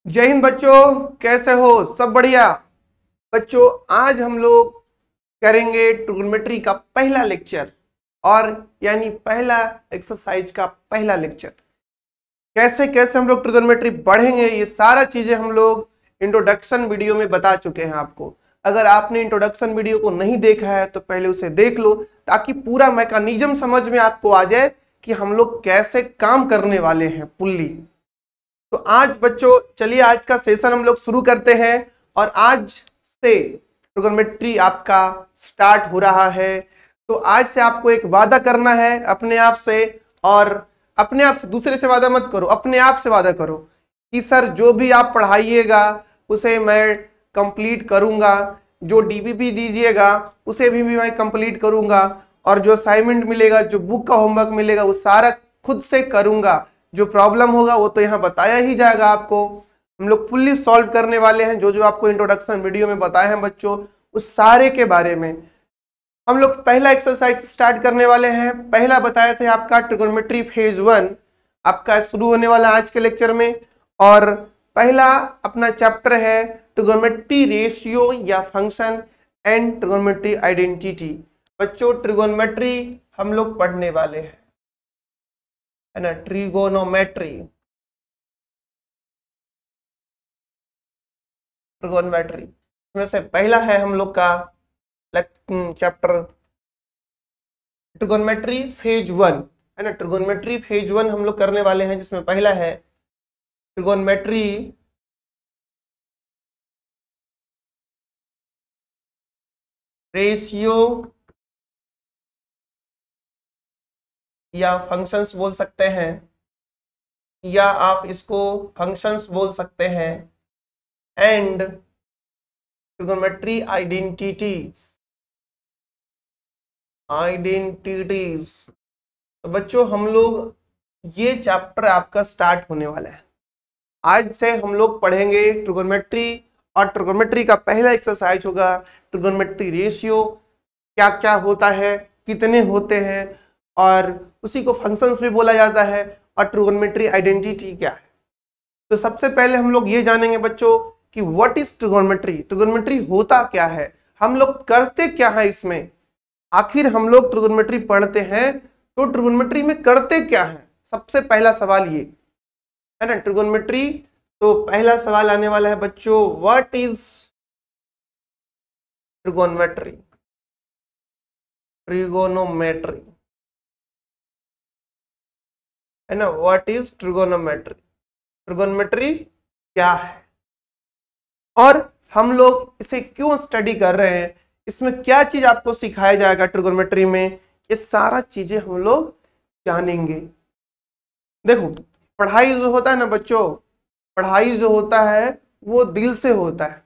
जय हिंद बच्चों, कैसे हो? सब बढ़िया। बच्चों, आज हम लोग करेंगे ट्रिग्नोमेट्री का पहला लेक्चर और यानी पहला एक्सरसाइज का पहला लेक्चर। कैसे कैसे हम लोग ट्रिग्नोमेट्री पढ़ेंगे, ये सारा चीजें हम लोग इंट्रोडक्शन वीडियो में बता चुके हैं आपको। अगर आपने इंट्रोडक्शन वीडियो को नहीं देखा है तो पहले उसे देख लो, ताकि पूरा मैकेनिज्म समझ में आपको आ जाए कि हम लोग कैसे काम करने वाले हैं पुल्ली। तो आज बच्चों चलिए आज का सेशन हम लोग शुरू करते हैं। और आज से ट्रिग्नोमेट्री आपका स्टार्ट हो रहा है। तो आज से आपको एक वादा करना है अपने आप से, और अपने आप से, दूसरे से वादा मत करो, अपने आप से वादा करो कि सर जो भी आप पढ़ाइएगा उसे मैं कंप्लीट करूंगा, जो डीबीपी दीजिएगा उसे भी मैं कंप्लीट करूंगा, और जो असाइनमेंट मिलेगा, जो बुक का होमवर्क मिलेगा वो सारा खुद से करूंगा। जो प्रॉब्लम होगा वो तो यहाँ बताया ही जाएगा आपको। हम लोग फुल्ली सॉल्व करने वाले हैं, जो जो आपको इंट्रोडक्शन वीडियो में बताए हैं बच्चों, उस सारे के बारे में हम लोग पहला एक्सरसाइज स्टार्ट करने वाले हैं। पहला बताए थे आपका ट्रिग्नोमेट्री फेज 1 आपका शुरू होने वाला आज के लेक्चर में। और पहला अपना चैप्टर है ट्रिग्नोमेट्री रेशियो या फंक्शन एंड ट्रिग्नोमेट्री आइडेंटिटी। बच्चों ट्रिग्नोमेट्री हम लोग पढ़ने वाले हैं, है ना, ट्रिगोनोमेट्री। ट्रिगोनोमेट्री में से पहला है हम लोग का चैप्टर ट्रिगोनोमेट्री फेज 1, है ना। ट्रिगोनोमेट्री फेज 1 हम लोग करने वाले हैं, जिसमें पहला है ट्रिगोनोमेट्री रेशियो या फंक्शंस बोल सकते हैं, या आप इसको फंक्शंस बोल सकते हैं, एंड ट्रिगोनोमेट्री आइडेंटिटीज। तो बच्चों हम लोग ये चैप्टर आपका स्टार्ट होने वाला है। आज से हम लोग पढ़ेंगे ट्रिगोनोमेट्री, और ट्रिगोनोमेट्री का पहला एक्सरसाइज होगा ट्रिगोनोमेट्री रेशियो, क्या क्या होता है, कितने होते हैं, और उसी को फंक्शंस भी बोला जाता है, और ट्रिगोनोमेट्री आइडेंटिटी क्या है। तो सबसे पहले हम लोग ये जानेंगे बच्चों कि व्हाट इज ट्रिगोनोमेट्री। ट्रिगोनोमेट्री होता क्या है, हम लोग करते क्या है इसमें। आखिर हम लोग ट्रिगोनोमेट्री पढ़ते हैं तो ट्रिगोनोमेट्री में करते क्या है, सबसे पहला सवाल ये है ना। ट्रिगोनोमेट्री, तो पहला सवाल आने वाला है बच्चों, व्हाट इज ट्रिगोनोमेट्री। ट्रिगोनोमेट्री, है ना, व्हाट इज ट्रिगोनोमेट्री। ट्रिगोनोमेट्री क्या है और हम लोग इसे क्यों स्टडी कर रहे हैं, इसमें क्या चीज आपको सिखाया जाएगा ट्रिगोनोमेट्री में, ये सारा चीजें हम लोग जानेंगे। देखो, पढ़ाई जो होता है ना बच्चों, पढ़ाई जो होता है वो दिल से होता है,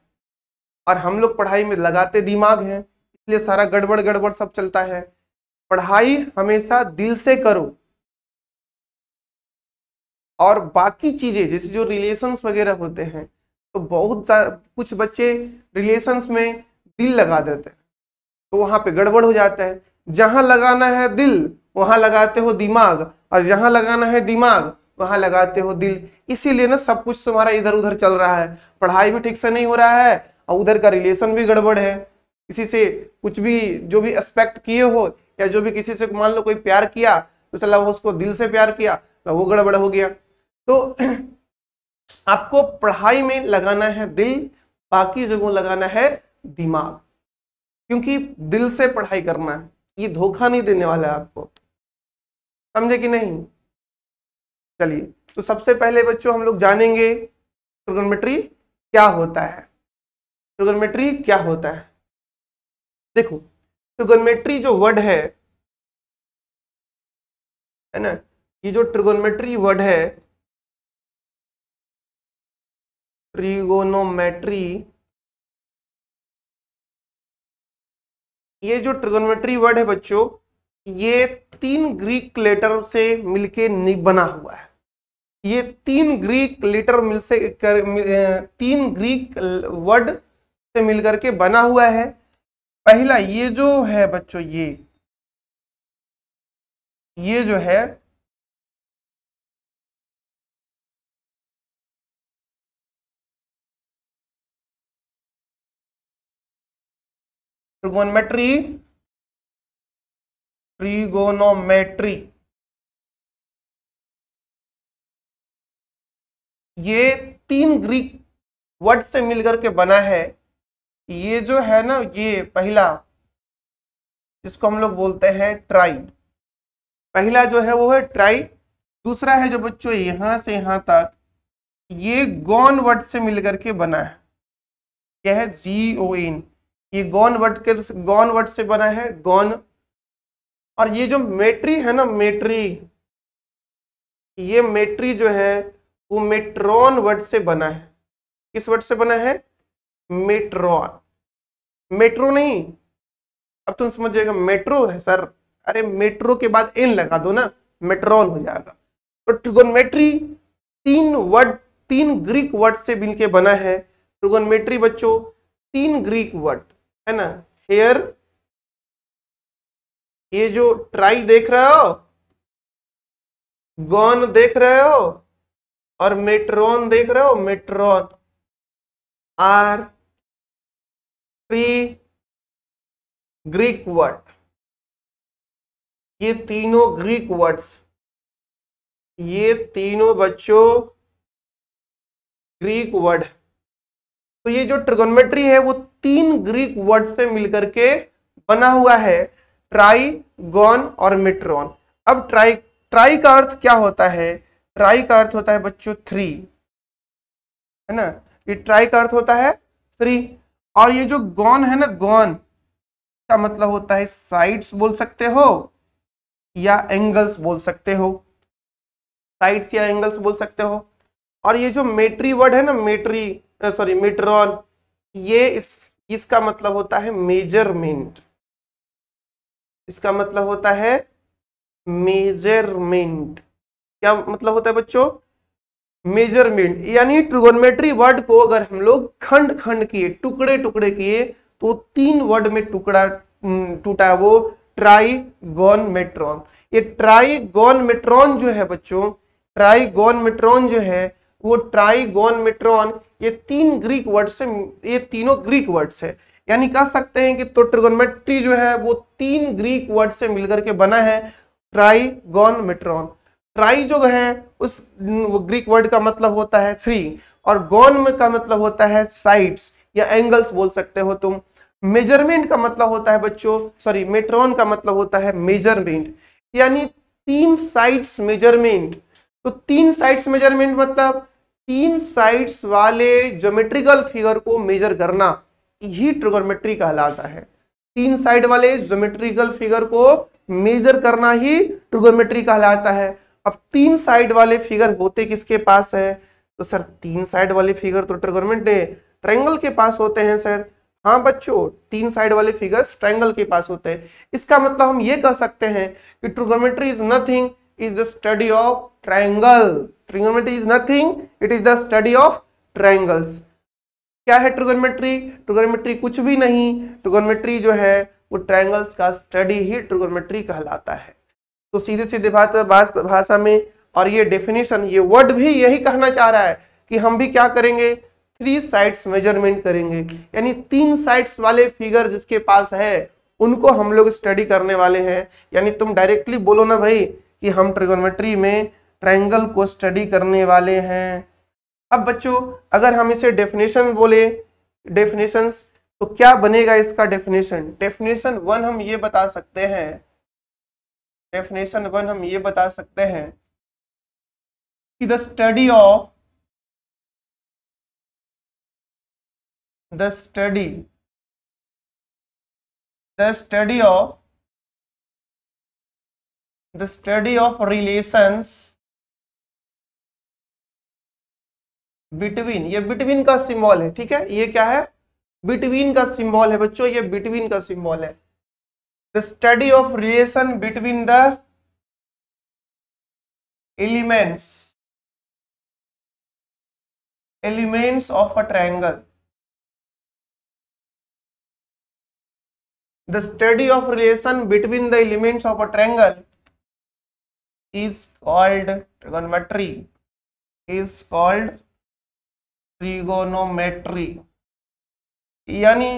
और हम लोग पढ़ाई में लगाते दिमाग हैं, इसलिए सारा गड़बड़ गड़बड़ सब चलता है। पढ़ाई हमेशा दिल से करो, और बाकी चीजें जैसे जो रिलेशंस वगैरह होते हैं, तो बहुत कुछ बच्चे रिलेशंस में दिल लगा देते हैं, तो वहां पे गड़बड़ हो जाता है। जहां लगाना है दिल वहां लगाते हो दिमाग, और जहां लगाना है दिमाग वहां लगाते हो दिल। इसीलिए ना सब कुछ तुम्हारा इधर उधर चल रहा है, पढ़ाई भी ठीक से नहीं हो रहा है, और उधर का रिलेशन भी गड़बड़ है। किसी से कुछ भी जो भी एक्सपेक्ट किए हो, या जो भी किसी से मान लो कोई प्यार किया तो चला वो उसको दिल से प्यार किया तो वो गड़बड़ हो गया। तो आपको पढ़ाई में लगाना है दिल, बाकी जगहों लगाना है दिमाग, क्योंकि दिल से पढ़ाई करना है, ये धोखा नहीं देने वाला है आपको, समझे कि नहीं। चलिए, तो सबसे पहले बच्चों हम लोग जानेंगे ट्रिगोनोमेट्री क्या होता है। ट्रिगोनोमेट्री क्या होता है, देखो ट्रिगोनोमेट्री जो वर्ड है ना, ये जो ट्रिगोनोमेट्री वर्ड है, ट्रिगोनोमेट्री, ये जो ट्रिगोनोमेट्री वर्ड है बच्चों, ये 3 ग्रीक लेटर से मिलके बना हुआ है। ये 3 ग्रीक लेटर मिल से 3 ग्रीक वर्ड से मिलकर के बना हुआ है। पहला ये जो है बच्चों, ये जो है ट्रिगोनोमेट्री, ट्रिगोनोमेट्री ये 3 ग्रीक वर्ड से मिलकर के बना है। ये जो है ना, ये पहला जिसको हम लोग बोलते हैं ट्राई, पहला जो है वो है ट्राई। दूसरा है जो बच्चों यहां से यहां तक, ये गॉन वर्ड से मिलकर के बना है। क्या है? GON। ये गॉन वर्ड से बना है, गॉन। और ये जो मेट्री है ना, मेट्री, ये मेट्री जो है वो मेट्रॉन वर्ड से बना है। किस वर्ड से बना है? मेट्रॉन, मेट्रो नहीं। अब तुम समझिएगा, मेट्रो है सर, अरे मेट्रो के बाद एन लगा दो ना, मेट्रॉन हो जाएगा। तो ट्रिगोनोमेट्री 3 ग्रीक वर्ड से मिलके बना है। ट्रिगोनोमेट्री बच्चों 3 ग्रीक वर्ड है ना। हेयर, ये जो ट्राई देख रहे हो, गॉन देख रहे हो, और मेट्रॉन देख रहे हो, मेट्रॉन आर 3 ग्रीक वर्ड। ये तीनों ग्रीक वर्ड्स, ये तीनों बच्चों ग्रीक वर्ड। तो ये जो ट्रिगोनोमेट्री है वो 3 ग्रीक वर्ड से मिलकर के बना हुआ है, ट्राई, गॉन और मेट्रॉन। अब ट्राई का अर्थ क्या होता है? ट्राई का अर्थ होता है बच्चों 3, है ना। ये ट्राई का अर्थ होता है 3। और ये जो गॉन है ना, गॉन का मतलब होता है साइड्स बोल सकते हो या एंगल्स बोल सकते हो, साइड्स या एंगल्स बोल सकते हो। और ये जो मेट्री वर्ड है ना, मेट्रॉन, ये इसका मतलब होता है मेजरमेंट। इसका मतलब होता है मेजरमेंट। क्या मतलब होता है बच्चों? मेजरमेंट। यानी ट्रिगोनोमेट्री वर्ड को अगर हम लोग खंड खंड किए, टुकड़े टुकड़े किए, तो 3 वर्ड में टूटा वो ट्राईगोनमेट्रॉन। ये ट्राईगोनमेट्रॉन जो है बच्चों, ट्राईगोनमेट्रॉन जो है वो ट्राईगोनमेट्रॉन, ये 3 ग्रीक वर्ड से, ये तीनों ग्रीक वर्ड्स है। यानी कह सकते हैं कि तो ट्रिगोनोमेट्री जो है वो 3 ग्रीक वर्ड से मिलकर के बना है, ट्राईगोनमेट्रॉन। ट्राई जो है उस ग्रीक वर्ड का मतलब होता है 3, और गॉन में का मतलब होता है साइड्स या एंगल्स बोल सकते हो तुम। मेजरमेंट का मतलब होता है बच्चों, मेट्रॉन का मतलब होता है मेजरमेंट, यानी 3 साइड्स मेजरमेंट। तो 3 साइड्स मेजरमेंट मतलब 3 साइड्स वाले ज्योमेट्रिकल फिगर को मेजर करना, यही ट्रिगोनोमेट्री कहलाता है। 3 साइड वाले ज्योमेट्रिकल फिगर को मेजर करना ही ट्रिगोनोमेट्री कहलाता है। अब 3 साइड वाले फिगर होते किसके पास है? तो सर 3 साइड वाले फिगर तो ट्रिगोनोमेट्री ट्रायंगल के पास होते हैं सर। हाँ बच्चों, 3 साइड वाले फिगर्स ट्रायंगल के पास होते हैं। इसका मतलब हम ये कह सकते हैं कि trigonometry is nothing, is the study of triangle. Trigonometry is nothing, it is the study of triangles. क्या है ट्रिगोनोमेट्री? ट्रिगोनोमेट्री कुछ भी नहीं, ट्रिगोनोमेट्री जो है वो ट्रायंगल्स का स्टडी ही ट्रिगोनोमेट्री कहलाता है। तो सीधे सीधे भाषा में, और ये डेफिनेशन, ये वर्ड भी यही कहना चाह रहा है कि हम भी क्या करेंगे? 3 साइड्स मेजरमेंट करेंगे, यानी 3 साइड्स वाले फिगर जिसके पास है उनको हम लोग स्टडी करने वाले हैं। यानी तुम डायरेक्टली बोलो ना भाई कि हम ट्रिगोनोमेट्री में ट्रायंगल को स्टडी करने वाले हैं। अब बच्चों अगर हम इसे डेफिनेशन बोले, डेफिनेशंस, तो क्या बनेगा इसका डेफिनेशन? डेफिनेशन 1 हम ये बता सकते हैं, डेफिनेशन 1 हम ये बता सकते हैं कि the study of relations between, ये बिटवीन का सिंबल है, ठीक है, ये क्या है? बिटवीन का सिंबल है बच्चों, ये बिटवीन का सिंबल है। The study of relation between the elements of a triangle. The study of relation between the elements of a triangle is called trigonometry, is called trigonometry। यानी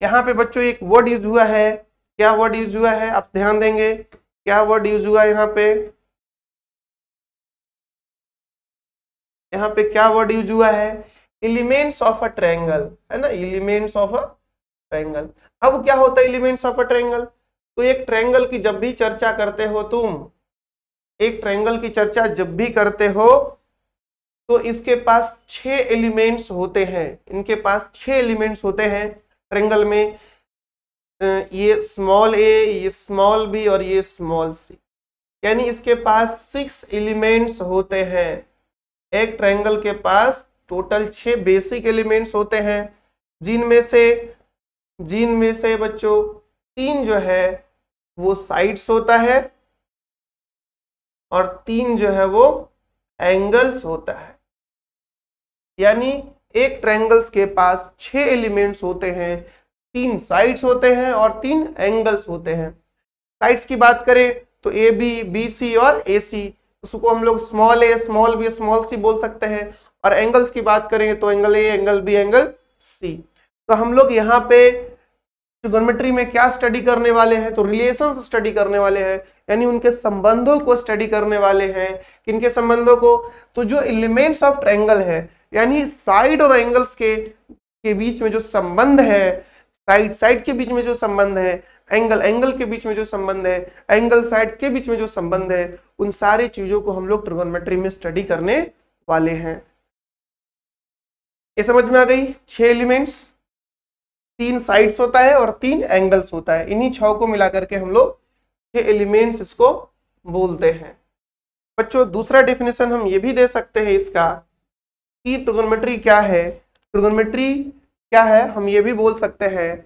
यहाँ पे बच्चों एक वर्ड यूज हुआ है, क्या वर्ड यूज हुआ है आप ध्यान देंगे, क्या वर्ड यूज हुआ यहाँ पे, यहाँ पे क्या वर्ड यूज हुआ है, एलिमेंट्स ऑफ अ ट्रायंगल, है ना, एलिमेंट्स ऑफ अ ट्रायंगल। अब क्या होता है एलिमेंट्स ऑफ अ ट्रायंगल, तो एक ट्रायंगल की जब भी चर्चा करते हो तुम, एक ट्रायंगल की चर्चा जब भी करते हो तो इसके पास 6 एलिमेंट्स होते हैं, इनके पास 6 एलिमेंट्स होते हैं ट्रायंगल में, ये स्मॉल ए, ये स्मॉल बी और ये स्मॉल सी, यानी इसके पास 6 एलिमेंट्स होते हैं। एक ट्रायंगल के पास टोटल 6 बेसिक एलिमेंट्स होते हैं, जिनमें से बच्चों 3 जो है वो साइड्स होता है और 3 जो है वो एंगल्स होता है। यानी एक ट्रायंगल्स के पास 6 एलिमेंट्स होते हैं, 3 साइड्स होते हैं और 3 एंगल्स होते हैं। साइड्स की बात करें तो ए बी, बी सी और ए सी, उसको हम लोग small a, small b, small c बोल सकते हैं। और एंगल्स की बात करेंगे तो angle A, angle B, angle C. तो हम लोग यहाँ पे ट्रिगोनोमेट्री में क्या स्टडी करने वाले हैं, तो रिलेशंस स्टडी करने वाले हैं, यानी उनके संबंधों को स्टडी करने वाले हैं। किनके संबंधों को, तो जो एलिमेंट्स ऑफ ट्रायंगल है, यानी साइड और एंगल्स के बीच में जो संबंध है, साइड के बीच में जो संबंध है, एंगल के बीच में जो संबंध है, एंगल साइड के बीच में जो संबंध है, उन सारी चीजों को हम लोग ट्रिगोनोमेट्री में स्टडी करने वाले हैं। ये समझ में आ गई, 6 एलिमेंट्स, 3 साइड्स होता है और 3 एंगल्स होता है, इन्हीं 6 को मिला करके हम लोग 6 एलिमेंट्स इसको बोलते हैं। बच्चों दूसरा डेफिनेशन हम ये भी दे सकते हैं इसका कि ट्रिगोनोमेट्री क्या है, ट्रिगोनोमेट्री क्या है, हम ये भी बोल सकते हैं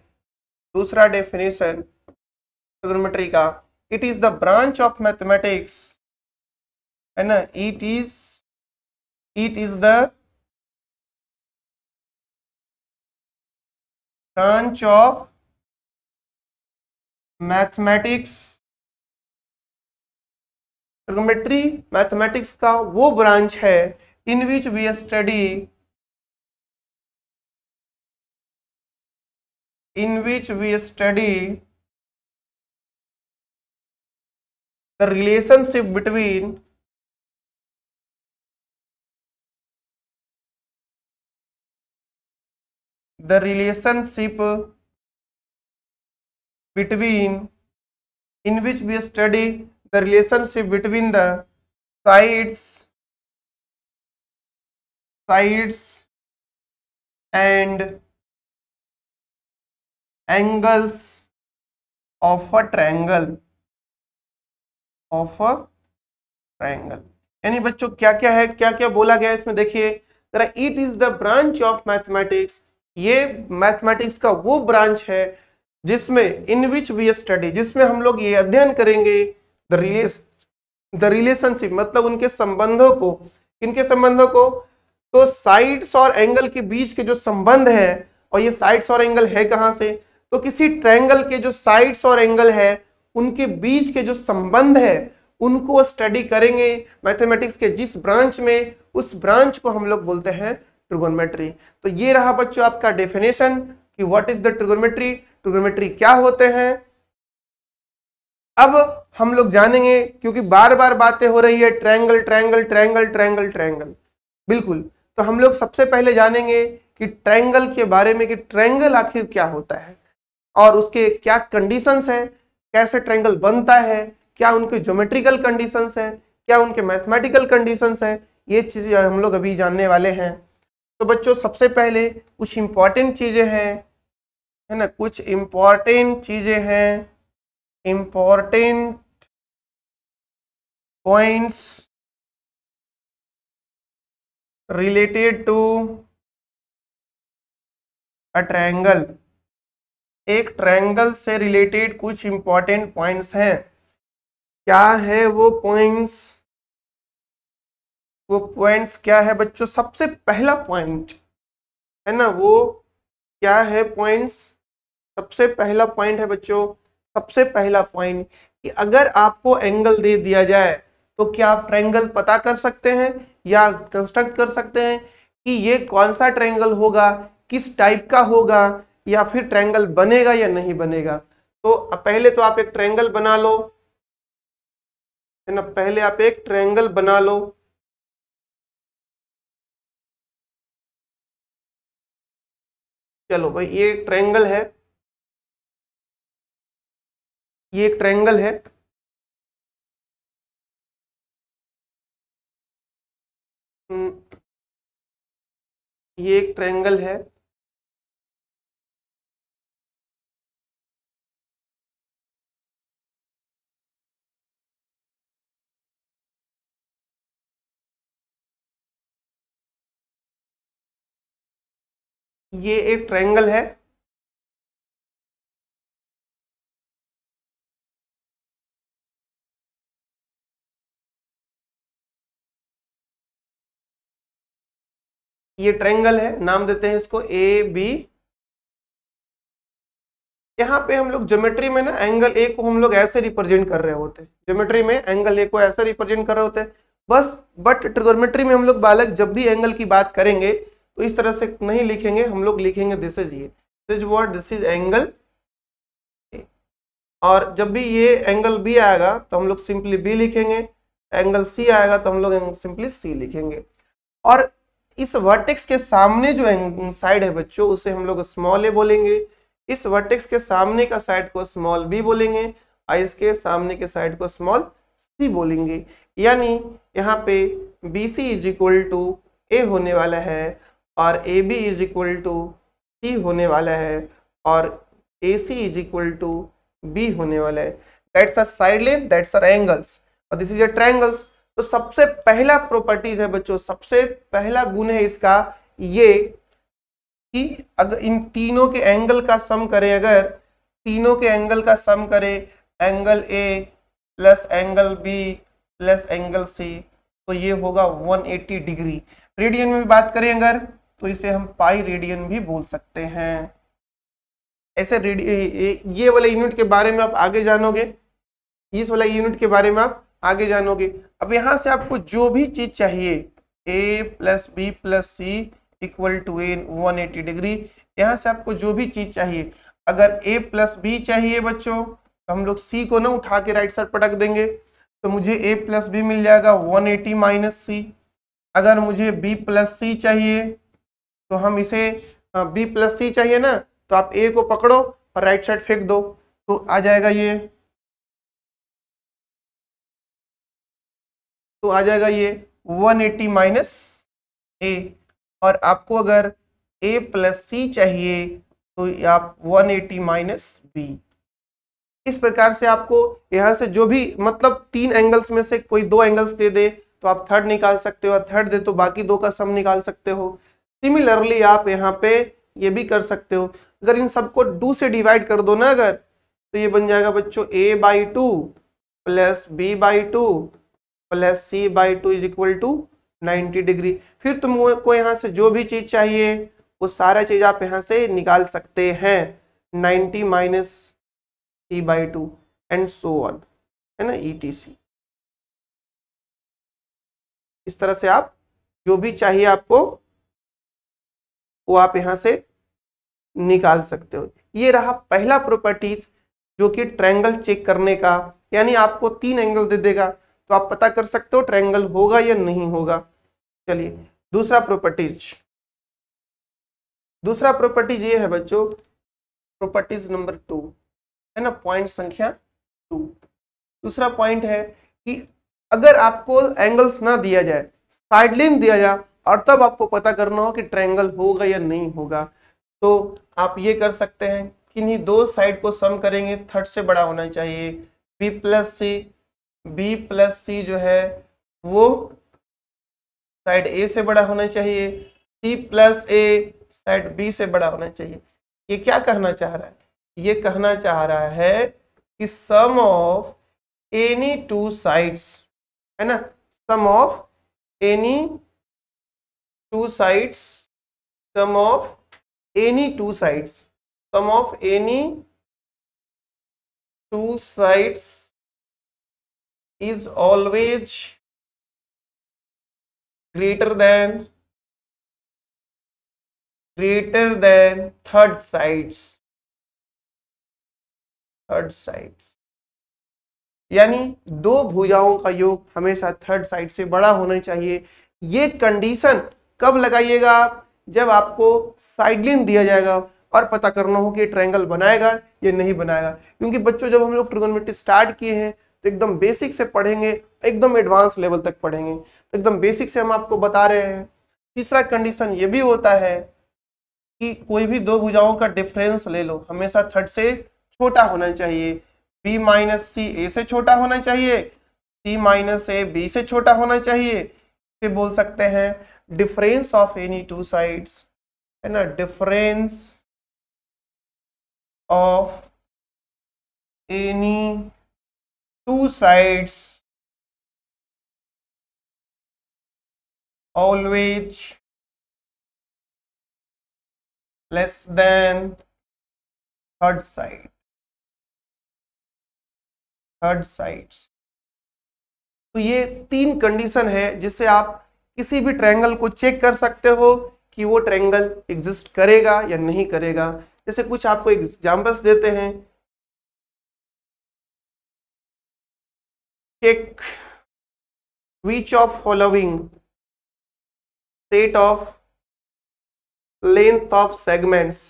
दूसरा डेफिनेशन ट्रिगोनोमेट्री का, it is the branch of mathematics, है ना, it is the branch of mathematics. Trigonometry mathematics का वो ब्रांच है in which we study the relationship between in which we study the relationship between the sides and angles of a triangle, यानी बच्चों क्या क्या है, क्या क्या बोला गया इसमें, देखिए जरा, it is the branch of mathematics, ये मैथमेटिक्स का वो ब्रांच है जिसमें इन विच वी स्टडी, जिसमें हम लोग ये अध्ययन करेंगे द रिलेशनशिप, मतलब उनके संबंधों को, किनके संबंधों को, तो साइड्स और एंगल के बीच के जो संबंध है, और ये साइड्स और एंगल है कहां से, तो किसी ट्रायंगल के जो साइड्स और एंगल है उनके बीच के जो संबंध है उनको स्टडी करेंगे मैथमेटिक्स के जिस ब्रांच में, उस ब्रांच को हम लोग बोलते हैं ट्रिगोनोमेट्री। तो ये रहा बच्चों आपका डेफिनेशन कि what is the trigonometry, trigonometry क्या होते हैं। अब हम लोग जानेंगे, क्योंकि बार बार बातें हो रही है triangle triangle triangle triangle triangle, बिल्कुल, तो हम लोग सबसे पहले जानेंगे कि ट्रायंगल के बारे में, कि ट्रायंगल आखिर क्या होता है और उसके क्या कंडीशंस है, कैसे ट्रायंगल बनता है, क्या उनके ज्योमेट्रिकल कंडीशंस है, क्या उनके मैथमेटिकल कंडीशंस है, ये चीजें हम लोग अभी जानने वाले हैं। तो बच्चों सबसे पहले कुछ इंपॉर्टेंट चीजें हैं, है ना, कुछ इंपॉर्टेंट चीजें हैं, important points related to a triangle. एक ट्रायंगल से रिलेटेड कुछ इंपॉर्टेंट पॉइंट्स हैं। क्या है वो पॉइंट्स, वो पॉइंट्स क्या है बच्चों, सबसे पहला पॉइंट है ना, वो क्या है पॉइंट्स, सबसे पहला पॉइंट है बच्चों, सबसे पहला पॉइंट कि अगर आपको एंगल दे दिया जाए तो क्या आप ट्रायंगल पता कर सकते हैं या कंस्ट्रक्ट कर सकते हैं कि ये कौन सा ट्रायंगल होगा, किस टाइप का होगा, या फिर ट्रायंगल बनेगा या नहीं बनेगा। तो पहले तो आप एक ट्रायंगल बना लो, है ना, पहले आप एक ट्रायंगल बना लो। चलो भाई, ये एक ट्रायंगल है, ये एक ट्रायंगल है। हम्म, ये एक ट्रायंगल है। ये एक ट्रायंगल है। ये ट्रायंगल है, नाम देते हैं इसको ए बी। यहाँ पे हम लोग ज्योमेट्री में ना एंगल ए को हम लोग ऐसे रिप्रेजेंट कर रहे होते हैं, ज्योमेट्री में एंगल ए को ऐसे रिप्रेजेंट कर रहे होते हैं बस। बट ट्रिगोनोमेट्री में हम लोग बालक जब भी एंगल की बात करेंगे तो इस तरह से नहीं लिखेंगे, हम लोग लिखेंगे दिस इज, ये this is what, this is angle. और जब भी ये एंगल बी आएगा तो हम लोग सिंपली बी लिखेंगे, एंगल सी आएगा तो हम लोग सिंपली सी लिखेंगे। और इस वर्टेक्स के सामने जो साइड है बच्चों, उसे हम लोग स्मॉल ए बोलेंगे। इस वर्टेक्स के सामने का साइड को स्मॉल बी बोलेंगे और इसके सामने के साइड को स्मॉल सी बोलेंगे। यानी यहाँ पे B C is equal to A होने वाला है और A B is equal to C होने वाला है और A C is equal to B होने वाला है। That's a side length, that's are angles और दिस इज अ ट्रायंगल्स। तो सबसे पहला प्रॉपर्टीज है बच्चों, सबसे पहला गुण है इसका ये कि अगर इन तीनों के एंगल का सम करें, अगर तीनों के एंगल का सम करें, angle A plus angle B plus angle C, तो ये होगा 180 डिग्री। रेडियन में बात करें अगर, तो इसे हम पाई रेडियन भी बोल सकते हैं। ऐसे ये वाले यूनिट के बारे में आप आगे जानोगे, इस वाला यूनिट के बारे में आप आगे जानोगे। अब यहाँ से आपको जो भी चीज चाहिए, a plus B plus C equal to A 180 degree, यहाँ से आपको जो भी चीज चाहिए, अगर a प्लस बी चाहिए बच्चों तो हम लोग c को ना उठा के राइट साइड पटक देंगे, तो मुझे a प्लस बी मिल जाएगा 180 माइनस सी। अगर मुझे b प्लस सी चाहिए तो हम इसे b प्लस सी चाहिए ना, तो आप a को पकड़ो और राइट साइड फेंक दो, तो आ जाएगा ये, तो आ जाएगा ये 180 माइनस ए। और आपको अगर a प्लस सी चाहिए तो आप 180 माइनस बी। इस प्रकार से आपको यहां से जो भी मतलब तीन एंगल्स में से कोई दो एंगल्स दे दे तो आप थर्ड निकाल सकते हो, और थर्ड दे तो बाकी दो का सम निकाल सकते हो। सिमिलरली आप यहाँ पे ये भी कर सकते हो, अगर इन सबको 2 से डिवाइड कर दो ना अगर, तो ये बन जाएगा बच्चों a/2 plus b/2 plus c/2 is equal to 90 degree. फिर तुमको यहाँ से जो भी चीज चाहिए वो सारा चीज आप यहाँ से निकाल सकते हैं, 90 minus c/2 and so on, है ना, etc। इस तरह से आप जो भी चाहिए आपको वो आप यहाँ से निकाल सकते हो। ये रहा पहला प्रॉपर्टीज जो कि ट्रायंगल चेक करने का, यानी आपको 3 एंगल दे देगा तो आप पता कर सकते हो ट्रायंगल होगा या नहीं होगा। चलिए दूसरा प्रॉपर्टीज, दूसरा प्रॉपर्टीज ये है बच्चों, प्रॉपर्टीज नंबर 2, है ना, पॉइंट संख्या 2। दूसरा पॉइंट है कि अगर आपको एंगल्स ना दिया जाए, साइड लेंथ दिया जाए, और तब आपको पता करना हो कि ट्रायंगल होगा या नहीं होगा, तो आप ये कर सकते हैं कि इन्हीं दो साइड को सम करेंगे, थर्ड से बड़ा होना चाहिए। बी प्लस सी जो है वो साइड ए से बड़ा होना चाहिए, सी प्लस ए साइड बी से बड़ा होना चाहिए। ये क्या कहना चाह रहा है? ये कहना चाह रहा है कि sum of any two sides, है ना, sum of any two sides, sum of any two sides, sum of any two sides is always greater than greater than third sides, यानी दो भुजाओं का योग हमेशा थर्ड साइड से बड़ा होना चाहिए। ये कंडीशन कब लगाइएगा? जब आपको साइड लाइन दिया जाएगा और पता करना हो कि ट्रायंगल बनाएगा या नहीं बनाएगा। क्योंकि बच्चों जब हम लोग ट्रिगोनोमेट्री स्टार्ट किए हैं तो एकदम बेसिक से पढ़ेंगे, एकदम एडवांस लेवल तक पढ़ेंगे, तो एकदम बेसिक से हम आपको बता रहे हैं। तीसरा कंडीशन ये भी होता है कि कोई भी दो भुजाओं का डिफरेंस ले लो, हमेशा थर्ड से छोटा होना चाहिए। b माइनस सी ए से छोटा होना चाहिए, c माइनस ए बी से छोटा होना चाहिए। इसे बोल सकते हैं difference of any two sides, है ना, difference of any two sides always less than third sides. तो ये तीन कंडीशन है जिससे आप किसी भी ट्रायंगल को चेक कर सकते हो कि वो ट्रायंगल एग्जिस्ट करेगा या नहीं करेगा। जैसे कुछ आपको एग्जांपल्स देते हैं। Check which of following set of length of segments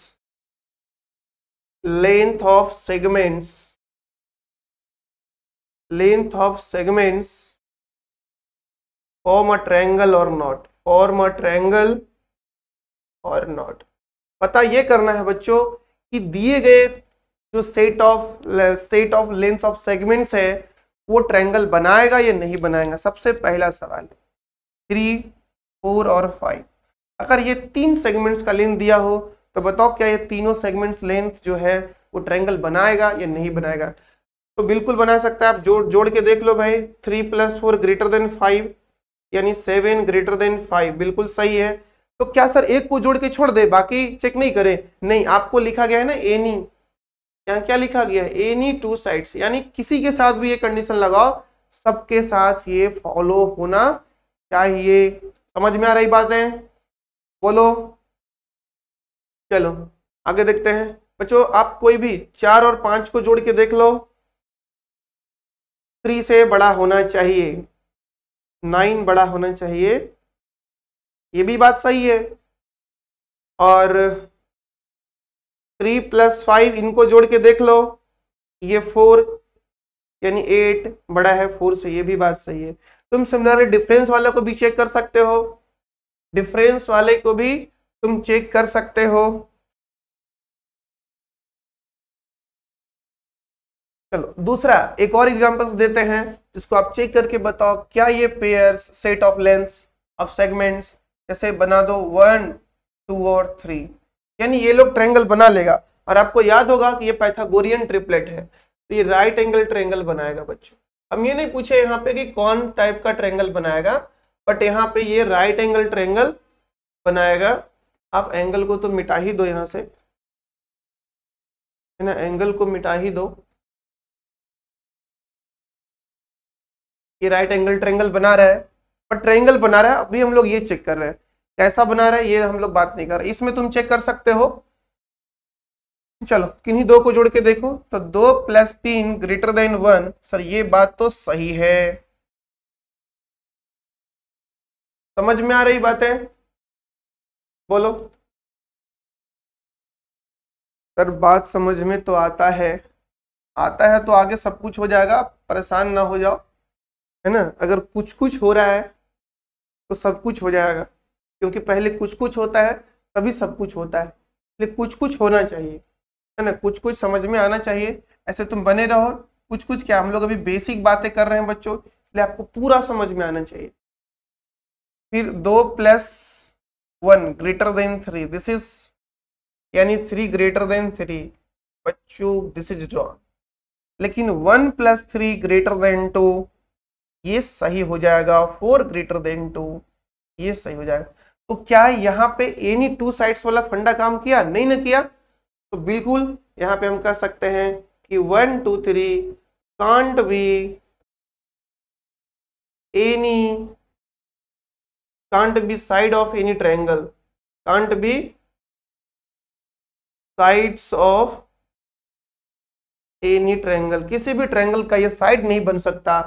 form a triangle or not, पता ये करना है बच्चों कि दिए गए जो set of length of segments है वो ट्रायंगल बनाएगा या नहीं बनाएगा। सबसे पहला सवाल 3, 4 और 5, अगर ये तीन सेगमेंट्स का लेंथ दिया हो तो बताओ क्या ये तीनों सेगमेंट्स लेंथ जो है वो ट्रायंगल बनाएगा या नहीं बनाएगा। तो बिल्कुल बना सकता है। आप जोड़ के देख लो भाई, 3 + 4 > 5 यानी 7 > 5, बिल्कुल सही है। तो क्या सर एक को जोड़ के छोड़ दे बाकी चेक नहीं करे? नहीं, आपको लिखा गया है ना एनी, यहाँ क्या लिखा गया है? एनी टू साइड्स, यानी किसी के साथ भी ये कंडीशन लगाओ, सबके साथ ये फॉलो होना चाहिए। समझ में आ रही बात है? बोलो। चलो आगे देखते हैं बच्चों। आप कोई भी 4 और 5 को जोड़ के देख लो, 3 से बड़ा होना चाहिए, 9 बड़ा होना चाहिए, ये भी बात सही है। और 3 + 5 इनको जोड़ के देख लो, ये 4 यानी 8 बड़ा है 4 से, ये भी बात सही है। तुम सिमिलरली डिफरेंस वाले को भी चेक कर सकते हो, डिफरेंस वाले को भी तुम चेक कर सकते हो। चलो दूसरा एक और एग्जांपल्स देते हैं जिसको आप चेक करके बताओ क्या ये pairs set of lengths of segments जैसे बना दो 1, 2 और 3, यानी ये लोग ट्रायंगल बना लेगा। और आपको याद होगा कि ये पाइथागोरियन ट्रिपलेट है, तो ये राइट एंगल ट्रायंगल बनाएगा बच्चों। हम ये नहीं पूछे यहाँ पे कि कौन टाइप का ट्रायंगल बनाएगा, बट यहाँ पे ये राइट एंगल ट्रायंगल बनाएगा। आप एंगल को तो मिटा ही दो यहाँ से, है ना, एंगल को मिटा ही दो। ये राइट एंगल ट्रायंगल बना रहा है, पर ट्रायंगल बना रहा है। अभी हम लोग ये चेक कर रहे हैं कैसा बना रहा है, ये हम लोग बात नहीं कर रहे। इसमें तुम चेक कर सकते हो। चलो किन्हीं दो को जोड़ के देखो, तो 2 + 3 > 1। सर ये बात तो सही है, समझ में आ रही बात है? बोलो। सर बात समझ में तो आता है, तो आगे सब कुछ हो जाएगा, परेशान ना हो जाओ, है ना। अगर कुछ कुछ हो रहा है तो सब कुछ हो जाएगा, क्योंकि पहले कुछ कुछ होता है तभी सब कुछ होता है, इसलिए कुछ कुछ होना चाहिए, है ना, कुछ कुछ समझ में आना चाहिए। ऐसे तुम बने रहो। कुछ कुछ क्या, हम लोग अभी बेसिक बातें कर रहे हैं बच्चों, इसलिए आपको पूरा समझ में आना चाहिए। फिर 2 + 1 > 3, दिस इज यानी 3 > 3 बच्चों, दिस इज ड्रॉन। लेकिन 1 + 3 > 2 ये सही हो जाएगा, 4 > 2 ये सही हो जाएगा। तो क्या यहाँ पे एनी टू साइड्स वाला फंडा काम किया? नहीं ना किया। तो बिल्कुल यहाँ पे हम कह सकते हैं कि 1, 2, 3 can't be side of any triangle, can't be sides of any triangle, किसी भी ट्रायंगल का ये साइड नहीं बन सकता,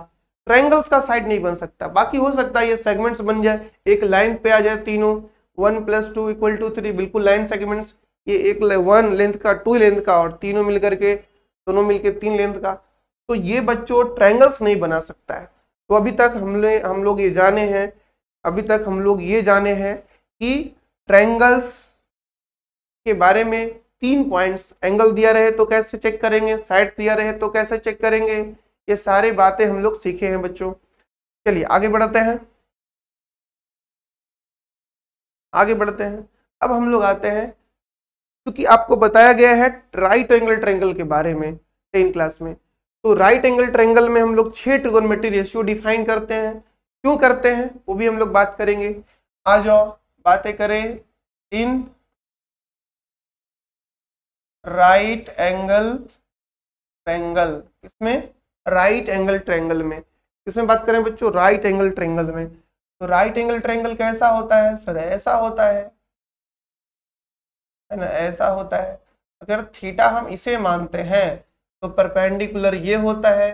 ट्रायंगल्स का साइड नहीं बन सकता। बाकी हो सकता है ये सेगमेंट्स बन जाए, एक लाइन पे आ जाए तीनों, 1 + 2 = 3, बिल्कुल लाइन सेगमेंट्स, ये एक 1 लेंथ का 2 लेंथ का और तीनों मिलकर के दोनों मिलकर 3 लेंथ का, तो ये बच्चों ट्रायंगल्स नहीं बना सकता है। तो अभी तक हम लोग ये जाने हैं, अभी तक हम लोग ये जाने हैं कि ट्रायंगल्स के बारे में 3 पॉइंट्स, एंगल दिया रहे तो कैसे चेक करेंगे, साइड दिया रहे तो कैसे चेक करेंगे, ये सारी बातें हम लोग सीखे हैं बच्चों। चलिए आगे बढ़ते हैं, आगे बढ़ते हैं। अब हम लोग आते हैं, क्योंकि आपको बताया गया है राइट एंगल ट्रायंगल के बारे में 10 क्लास में, तो राइट एंगल ट्रायंगल में हम लोग 6 ट्रिगोनोमेट्री रेशियो डिफाइन करते हैं। क्यों करते हैं वो भी हम लोग बात करेंगे। आ जाओ बातें करें इन राइट एंगल ट्रायंगल, इसमें राइट एंगल ट्रायंगल में, इसमें बात करें बच्चों राइट एंगल ट्रायंगल में, तो राइट एंगल ट्रायंगल कैसा होता है सर, ऐसा होता है ना, ऐसा होता है। अगर थीटा हम इसे मानते हैं तो परपेंडिकुलर ये होता है,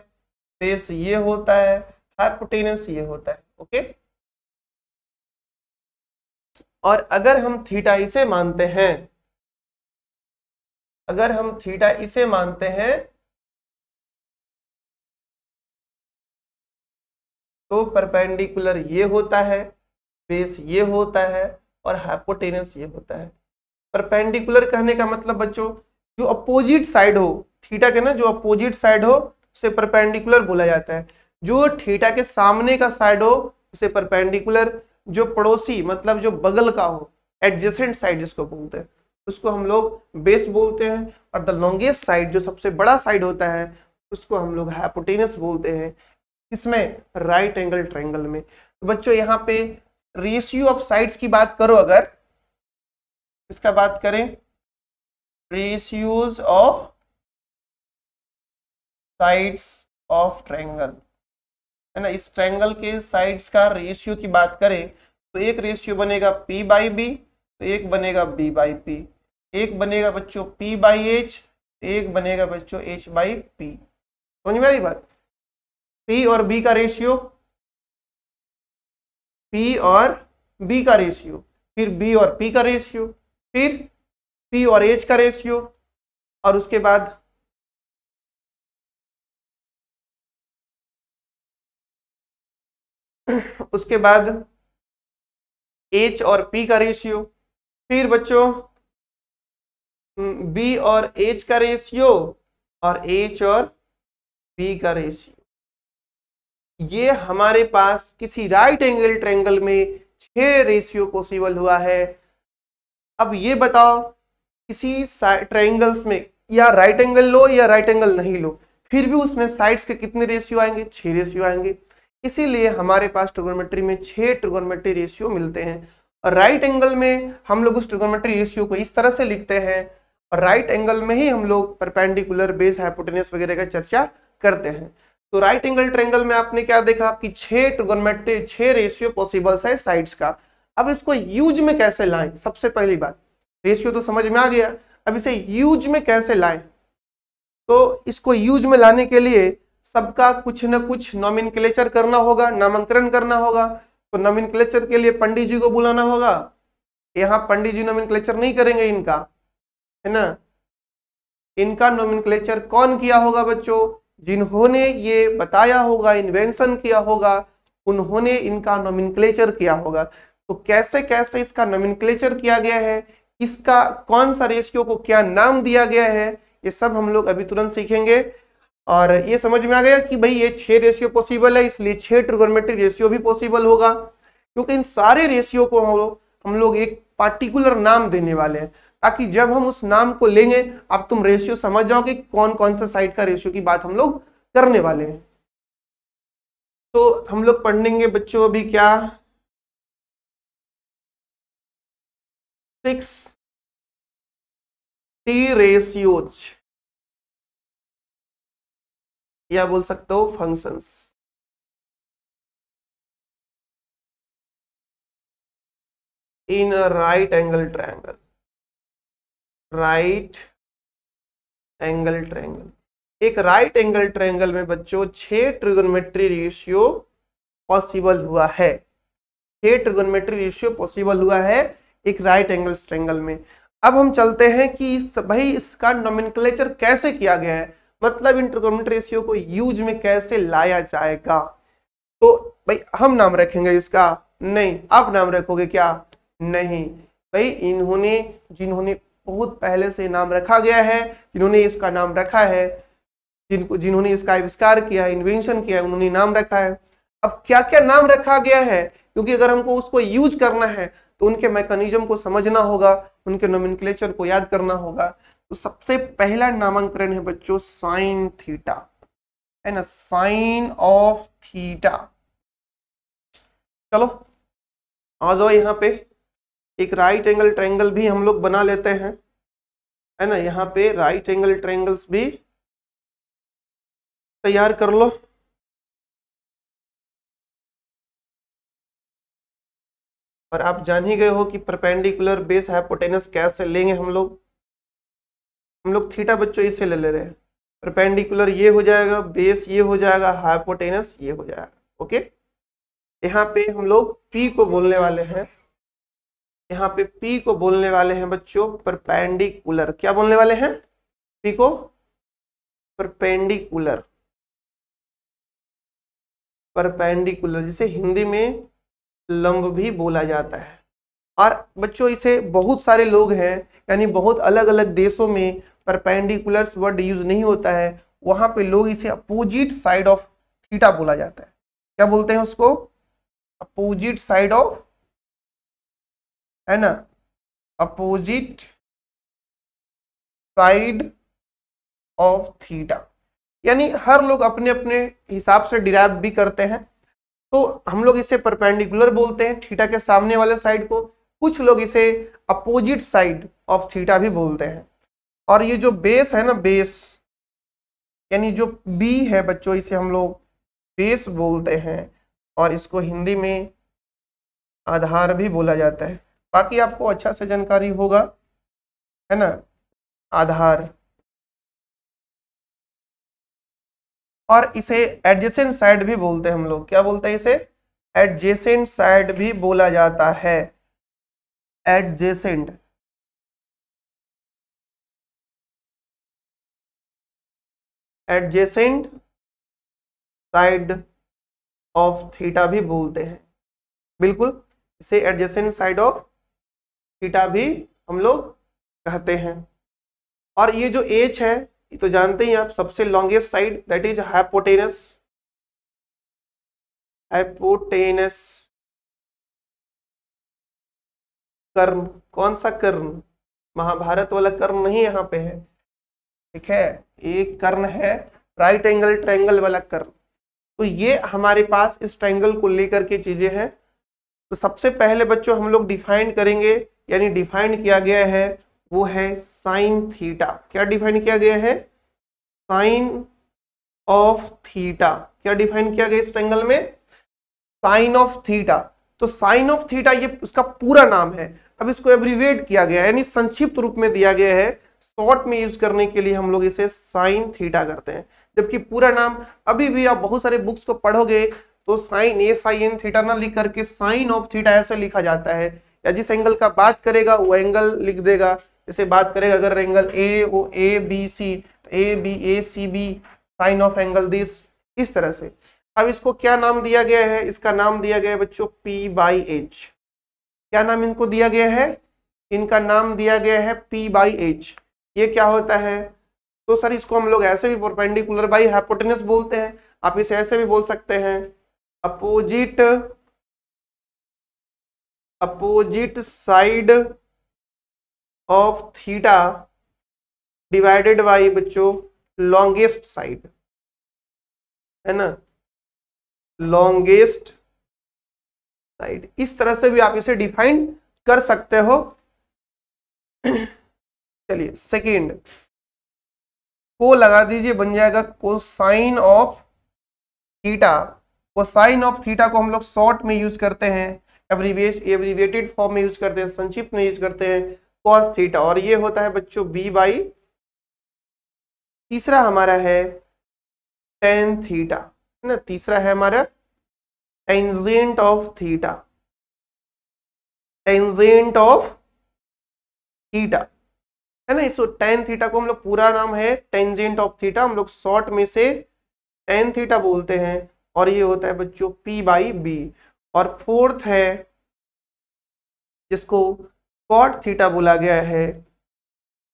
बेस ये होता है, हाइपोटेनस ये होता है। ओके, और अगर हम थीटा इसे मानते हैं, अगर हम थीटा इसे मानते हैं तो परपेंडिकुलर ये होता है, बेस ये होता है और हाइपोटेनस ये होता है। परपेंडिकुलर कहने का मतलब बच्चों जो अपोजिट साइड हो, थीटा के ना जो अपोजिट साइड हो उसे परपेंडिकुलर बोला जाता है। जो थीटा के सामने का साइड हो उसे परपेंडिकुलर, जो पड़ोसी मतलब जो बगल का हो, एडजेसेंट साइड जिसको बोलते हैं, उसको हम लोग बेस बोलते हैं। और द लॉन्गेस्ट साइड जो सबसे बड़ा साइड होता है उसको हम लोग हाइपोटेनस बोलते हैं। इसमें राइट एंगल ट्रायंगल में। तो बच्चों यहाँ पे रेशियो ऑफ साइड्स की बात करो, अगर इसका बात करें ratios of sides of triangle, है ना, इस ट्रायंगल के साइड्स का रेशियो की बात करें तो एक रेशियो बनेगा P/B, तो एक बनेगा B/P, एक बनेगा बच्चों P/H, एक बनेगा बच्चों H/P। समझ में आ रही बात, P और B का रेशियो, P और B का रेशियो, फिर B और P का रेशियो, फिर P और H का रेशियो, और उसके बाद उसके बाद H और P का रेशियो, फिर बच्चों B और H का रेशियो, और H और B का रेशियो। ये हमारे पास किसी राइट एंगल ट्रायंगल में 6 रेशियो पॉसिबल हुआ है। अब ये बताओ किसी ट्रायंगल्स में या राइट एंगल लो या राइट एंगल नहीं लो, फिर भी उसमें साइड्स के कितने रेशियो आएंगे, 6 रेशियो आएंगे। इसीलिए हमारे पास ट्रिगोनोमेट्री में 6 ट्रिगोनोमेट्री रेशियो मिलते हैं। और राइट एंगल में हम लोग उस ट्रिगोनोमेट्री रेशियो को इस तरह से लिखते हैं, और राइट एंगल में ही हम लोग परपेंडिकुलर, बेस, हाइपोटेनस वगैरह का चर्चा करते हैं। तो राइट एंगल ट्रायंगल में आपने क्या देखा कि 6 ट्रिगोनोमेट्री, 6 रेशियो पॉसिबल है साइड्स का। अब इसको यूज में कैसे लाएं, सबसे पहली बात, रेशियो तो समझ में आ गया, अब इसे यूज में कैसे लाएं। तो इसको यूज में लाने के लिए सबका कुछ न कुछ नॉमेनक्लेचर करना होगा, नामकरण करना होगा। तो नॉमेनक्लेचर के लिए पंडित जी को बुलाना होगा। यहाँ पंडित जी नॉमेनक्लेचर नहीं करेंगे इनका, है ना, इनका नॉमेनक्लेचर कौन किया होगा बच्चों, जिन्होंने ये बताया होगा, इन्वेंशन किया होगा, उन्होंने इनका नॉमेनक्लेचर किया होगा। तो कैसे कैसे इसका नॉमेनक्लेचर किया गया है, इसका कौन सा रेशियो को क्या नाम दिया गया है, ये सब हम लोग अभी तुरंत सीखेंगे। और ये समझ में आ गया कि भाई ये 6 रेशियो पॉसिबल है, इसलिए 6 ट्रिगोनोमेट्रिक रेशियो भी पॉसिबल होगा, क्योंकि इन सारे रेशियो को हम लोग एक पार्टिकुलर नाम देने वाले हैं, ताकि जब हम उस नाम को लेंगे अब तुम रेशियो समझ जाओ कि कौन कौन सा साइड का रेशियो की बात हम लोग करने वाले हैं। तो हम लोग पढ़ेंगे बच्चों अभी क्या, 6 टी रेशियोज, या बोल सकते हो functions in a right angle triangle. Right angle triangle. एक राइट एंगल ट्रायंगल में बच्चों 6 ट्रिगोनोमेट्री रेशियो पॉसिबल हुआ है। 6 ट्रिगोनोमेट्री रेशियो पॉसिबल हुआ है एक राइट एंगल ट्रायंगल में। अब हम चलते हैं कि भाई इसका नोमेनक्लेचर कैसे किया गया है, मतलब इन ट्रिगोनोमेट्री रेशियो को यूज में कैसे लाया जाएगा। तो भाई हम नाम रखेंगे इसका, नहीं आप नाम रखोगे क्या, नहीं भाई इन्होंने जिन्होंने बहुत पहले से नाम रखा गया है, जिन्होंने इसका नाम रखा है, जिन्होंने इसका आविष्कार किया है, इन्वेंशन किया है, उन्होंने नाम रखा है। अब क्या क्या नाम रखा गया है, क्योंकि अगर हमको उसको यूज करना है तो उनके मैकेनिज्म को समझना होगा, उनके नोमेनक्लेचर को याद करना होगा। तो सबसे पहला नामकरण है बच्चों साइन थीटा, है ना, साइन ऑफ थीटा। चलो आ जाओ यहाँ पे, एक राइट एंगल ट्रायंगल भी हम लोग बना लेते हैं, है ना, यहाँ पे राइट एंगल ट्रायंगल्स भी तैयार कर लो। और आप जान ही गए हो कि परपेंडिकुलर बेस हाइपोटेनस कैसे लेंगे हम लोग थीटा बच्चों इससे ले रहे हैं। परपेंडिकुलर ये हो जाएगा, बेस ये हो जाएगा, हाइपोटेनस ये हो जाएगा। ओके, यहाँ पे हम लोग P को बोलने वाले हैं, यहाँ पे P को बोलने वाले हैं बच्चों परपेंडिकुलर। क्या बोलने वाले हैं? P को परपेंडिकुलर, परपेंडिकुलर जिसे हिंदी में लंब भी बोला जाता है। और बच्चों इसे बहुत सारे लोग हैं, यानी बहुत अलग अलग देशों में परपेंडिकुलर्स वर्ड यूज नहीं होता है, वहां पे लोग इसे अपोजिट साइड ऑफ थीटा बोला जाता है। क्या बोलते हैं उसको? अपोजिट साइड ऑफ, है ना, अपोजिट साइड ऑफ थीटा। यानी हर लोग अपने अपने हिसाब से डिराइव भी करते हैं। तो हम लोग इसे परपेंडिकुलर बोलते हैं थीटा के सामने वाले साइड को, कुछ लोग इसे अपोजिट साइड ऑफ थीटा भी बोलते हैं। और ये जो बेस है ना, बेस यानी जो बी है बच्चों, इसे हम लोग बेस बोलते हैं, और इसको हिंदी में आधार भी बोला जाता है। बाकी आपको अच्छा से जानकारी होगा, है ना, आधार। और इसे एडजेसेंट साइड भी बोलते हैं हम लोग। क्या बोलते हैं इसे? एडजेसेंट साइड भी बोला जाता है, adjacent. Adjacent side of theta भी बोलते हैं, बिल्कुल इसे एडजेसेंट साइड ऑफ थीटा भी हम लोग कहते हैं। और ये जो एच है, ये तो जानते ही आप, सबसे longest side, that is hypotenuse. Hypotenuse कर्ण, कौन सा कर्ण? महाभारत वाला कर्ण नहीं यहाँ पे है, ठीक है, एक कर्ण है राइट एंगल ट्रायंगल वाला कर्ण। तो ये हमारे पास इस ट्रायंगल को लेकर के चीजें हैं। तो सबसे पहले बच्चों हम लोग डिफाइन करेंगे, यानी डिफाइन किया गया है वो है साइन थीटा। क्या डिफाइन किया गया है? Sine of theta. क्या डिफाइन किया गया इस ट्रायंगल में? Sine of theta. तो साइन ऑफ थीटा ये उसका पूरा नाम है। अब इसको एब्रीविएट किया गया है, यानी संक्षिप्त रूप में दिया गया है, शॉर्ट में यूज करने के लिए हम लोग इसे साइन थीटा करते हैं। जबकि पूरा नाम, अभी भी आप बहुत सारे बुक्स को पढ़ोगे तो साइन ए साइन थीटा ना लिख करके साइन ऑफ थीटा ऐसे लिखा जाता है, या जिस एंगल का बात करेगा वो एंगल लिख देगा। जैसे बात करेगा अगर angle A O A B C, A B A C B, sine of angle this, इस तरह से। अब इसको क्या नाम दिया गया है? इसका नाम दिया गया है बच्चों P/H। क्या नाम इनको दिया गया है? इनका नाम दिया गया है P/H। ये क्या होता है? तो सर इसको हम लोग ऐसे भी परपेंडिकुलर बाई हाइपोटेनस बोलते हैं, आप इसे ऐसे भी बोल सकते हैं opposite side of theta divided by बच्चों लॉन्गेस्ट साइड, है ना, लॉन्गेस्ट साइड। इस तरह से भी आप इसे डिफाइन कर सकते हो। चलिए सेकेंड को लगा दीजिए, बन जाएगा cosine of theta. Cosine of theta को हम लोग शॉर्ट में यूज करते हैं, एब्रिविएटेड फॉर्म में यूज करते हैं, संक्षिप्त में यूज करते हैं कॉस थीटा, और ये होता है बच्चों b बाई, तीसरा हमारा है टेन थीटा, है ना, तीसरा है हमारा tangent of theta, tangent of theta, है ना। इस टेन थीटा को हम लोग पूरा नाम है टेंजेंट ऑफ थीटा, हम लोग शॉर्ट में से टेन थीटा बोलते हैं, और ये होता है बच्चों p बाई बी। और फोर्थ है जिसको कॉट थीटा बोला गया है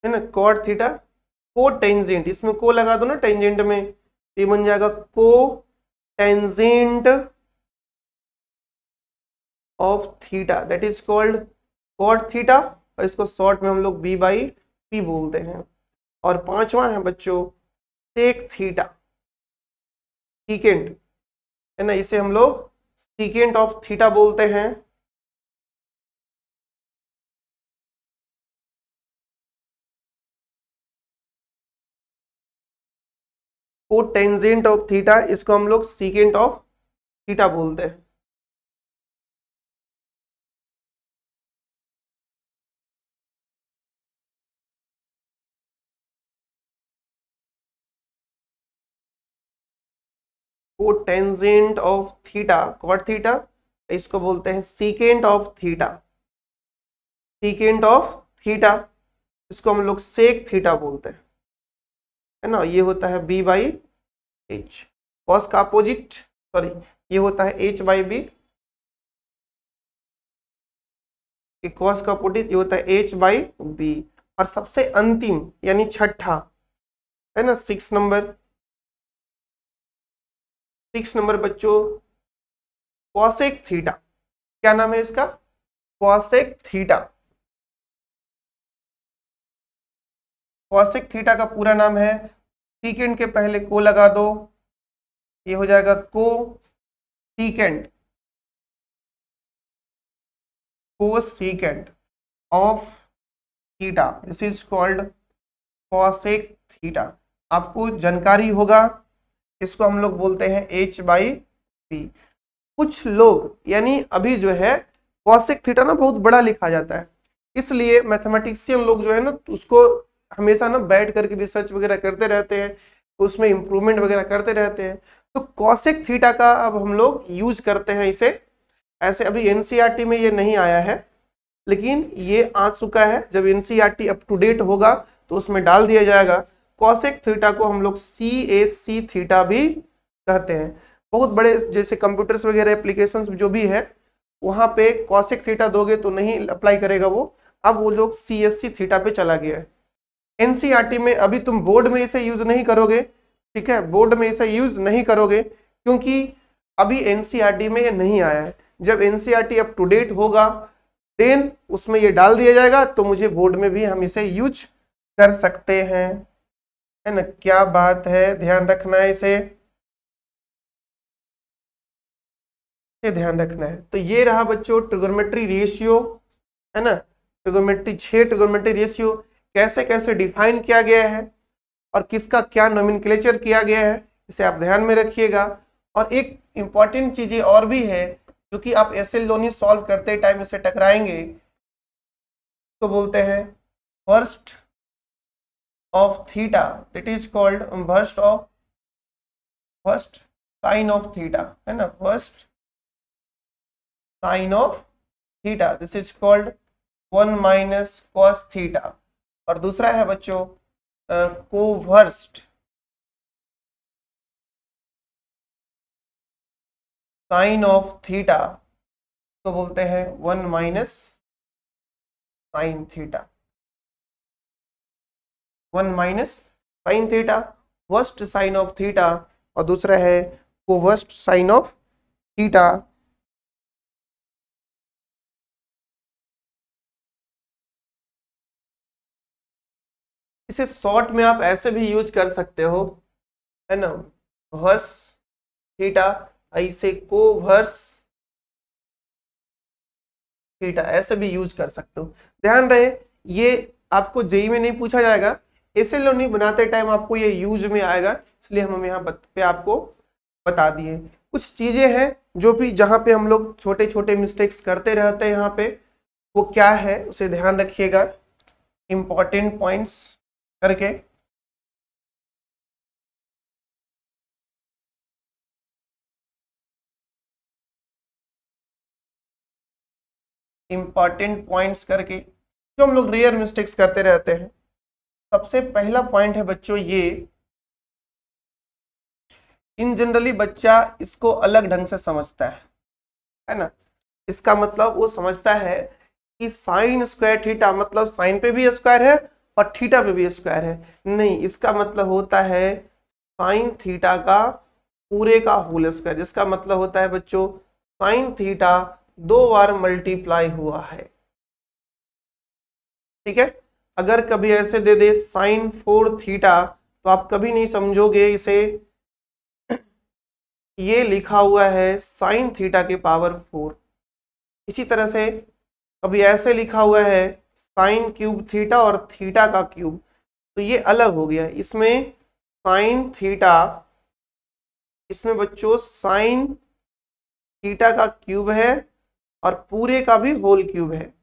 ना, कॉट थीटा, को टेंजेंट, इसमें को लगा दो ना टेंजेंट में, ये बन जाएगा cotangent of theta, that is called cot theta, और इसको शॉर्ट में हम लोग b बाई p बोलते हैं। और पांचवा है बच्चों सेक थीटा, सीकेंट, है ना, इसे हम लोग सीकेंट ऑफ थीटा बोलते हैं। को टेंजेंट ऑफ थीटा, इसको हम लोग सीकेंट ऑफ थीटा बोलते हैं। Cotangent of theta, cot theta, इसको बोलते हैं secant of theta, secant of theta, इसको हम लोग सेक थीटा बोलते हैं, है ना। ये होता है b बाई एच, कॉस का अपोजिट, सॉरी, ये होता है h बाई बी, कॉस का अपोजिट ये होता है h बाई बी। और सबसे अंतिम यानी छठा, है ना, 6 नंबर, 6 नंबर बच्चों कॉसेक थीटा, क्या नाम है इसका, कॉसेक थीटा। कॉसेक थीटा का पूरा नाम है, सीकेंड के पहले को लगा दो, ये हो जाएगा को सीकेंड, को सीकेंड of theta, this is called cosec theta. आपको जानकारी होगा, इसको हम लोग बोलते हैं h बाई पी। कुछ लोग यानी अभी जो है कॉसेक थीटा ना बहुत बड़ा लिखा जाता है, इसलिए मैथमेटिशियन लोग जो है ना उसको हमेशा ना बैठ करके रिसर्च वगैरह करते रहते हैं, उसमें इंप्रूवमेंट वगैरह करते रहते हैं। तो कॉसेक थीटा का अब हम लोग यूज करते हैं इसे, ऐसे अभी एनसीईआरटी में ये नहीं आया है, लेकिन ये आ चुका है, जब एनसीईआरटी अप टू डेट होगा तो उसमें डाल दिया जाएगा। कॉसेक थीटा को हम लोग CAC थीटा भी कहते हैं। बहुत बड़े जैसे कंप्यूटर्स वगैरह एप्लीकेशंस जो भी है वहां पे कॉसेक थीटा दोगे तो नहीं अप्लाई करेगा वो, अब वो लोग CSC थीटा पे चला गया है। एनसीईआरटी में अभी तुम बोर्ड में इसे यूज नहीं करोगे, ठीक है, बोर्ड में इसे यूज नहीं करोगे क्योंकि अभी एनसीईआरटी में ये नहीं आया है। जब एनसीईआरटी अप टू डेट होगा देन उसमें ये डाल दिया जाएगा, तो मुझे बोर्ड में भी हम इसे यूज कर सकते हैं, है ना। क्या बात है, ध्यान रखना है इसे, ये ध्यान रखना है। तो ये रहा बच्चों ट्रिगोनोमेट्री रेशियो, है ना, ट्रिगोनोमेट्री 6 ट्रिगोनोमेट्री रेशियो कैसे कैसे डिफाइन किया गया है और किसका क्या नोमेनक्लेचर किया गया है, इसे आप ध्यान में रखिएगा। और एक इंपॉर्टेंट चीजें और भी है जो कि आप एसएल लोनी सॉल्व करते टाइम इसे टकराएंगे, तो बोलते हैं versed of theta, that is called versed sine of theta, है ना, versed sine of theta, this is called 1 minus cos theta. और दूसरा है बच्चों कोवर्स्ट साइन ऑफ थीटा, तो बोलते हैं 1 minus sine theta, 1 minus sine theta, versed sine of theta, और दूसरा है कोवर्स्ट साइन ऑफ थीटा। इसे शॉर्ट में आप ऐसे भी यूज कर सकते हो, है ना, वर्स थीटा, ऐसे कोवर्स थीटा, ऐसे भी यूज कर सकते हो। ध्यान रहे ये आपको जेई में नहीं पूछा जाएगा, ऐसे लो नहीं बनाते टाइम आपको ये यूज में आएगा, इसलिए हम यहाँ पे आपको बता दिए। कुछ चीजें हैं जो भी जहाँ पे हम लोग छोटे छोटे मिस्टेक्स करते रहते हैं, यहाँ पे वो क्या है उसे ध्यान रखिएगा। इंपॉर्टेंट पॉइंट्स करके जो हम लोग रेयर मिस्टेक्स करते रहते हैं। सबसे पहला पॉइंट है बच्चों ये, इन जनरली बच्चा इसको अलग ढंग से समझता है ना। इसका मतलब वो समझता है कि साइन स्क्वायर थीटा मतलब साइन पे भी स्क्वायर है और थीटा पे भी स्क्वायर है। नहीं, इसका मतलब होता है साइन थीटा का पूरे का होल स्क्वायर, जिसका मतलब होता है बच्चों साइन थीटा 2 बार मल्टीप्लाई हुआ है। ठीक है, अगर कभी ऐसे दे दे साइन 4 थीटा तो आप कभी नहीं समझोगे इसे ये लिखा हुआ है साइन थीटा के पावर 4। इसी तरह से कभी ऐसे लिखा हुआ है साइन क्यूब थीटा और थीटा का क्यूब, तो ये अलग हो गया। इसमें साइन थीटा, इसमें बच्चों साइन थीटा का क्यूब है और पूरे का भी होल क्यूब है।